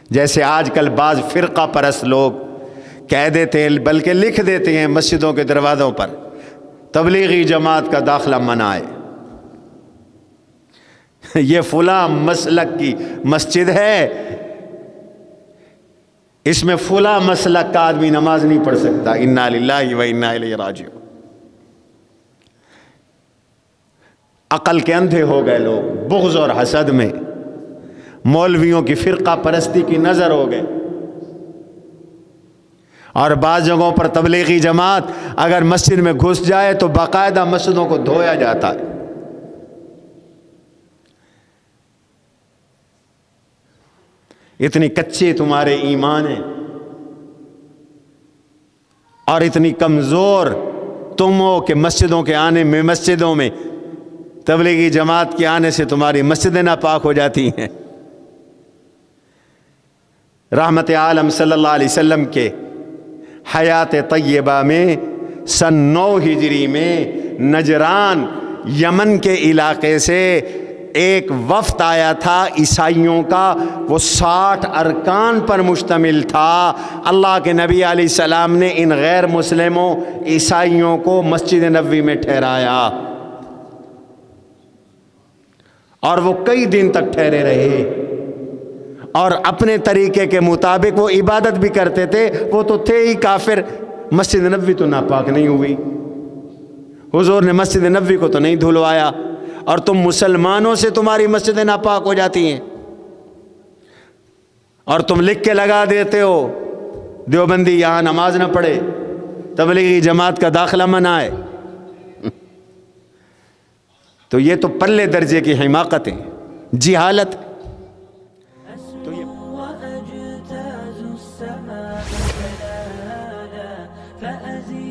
جیسے آج کل بعض فرقہ پرست لوگ کہہ دیتے ہیں بلکہ لکھ دیتے ہیں مسجدوں کے دروازوں پر تبلیغی جماعت کا داخلہ منع ہے، یہ فلاں مسلک کی مسجد ہے، اس میں فلاں مسلک کا آدمی نماز نہیں پڑھ سکتا۔ انا للہ و انا الیہ راجعون۔ عقل کے اندھے ہو گئے لوگ، بغض اور حسد میں مولویوں کی فرقہ پرستی کی نظر ہو گئے، اور بعض جگہوں پر تبلیغی جماعت اگر مسجد میں گھس جائے تو باقاعدہ مسجدوں کو دھویا جاتا ہے۔ اتنی کچے تمہارے ایمان ہیں اور اتنی کمزور تم ہو کہ مسجدوں میں تبلیغی جماعت کے آنے سے تمہاری مسجدیں ناپاک ہو جاتی ہیں۔ رحمت عالم صلی اللہ علیہ وسلم کے حیات طیبہ میں سن 9 ہجری میں نجران یمن کے علاقے سے ایک وفد آیا تھا عیسائیوں کا، وہ 60 ارکان پر مشتمل تھا۔ اللہ کے نبی علیہ السلام نے ان غیر مسلموں عیسائیوں کو مسجد نبوی میں ٹھہرایا، اور وہ کئی دن تک ٹھہرے رہے، اور اپنے طریقے کے مطابق وہ عبادت بھی کرتے تھے۔ وہ تو تھے ہی کافر، مسجد نبوی تو ناپاک نہیں ہوئی، حضور نے مسجد نبوی کو تو نہیں دھلوایا، اور تم مسلمانوں سے تمہاری مسجدیں ناپاک ہو جاتی ہیں، اور تم لکھ کے لگا دیتے ہو دیوبندی یہاں نماز نہ پڑھے، تبلیغی جماعت کا داخلہ منع ہے۔ تو یہ تو پلے درجے کی حماقت ہے، جہالت ہے۔ وأجتاز السماء جلالا فأزيد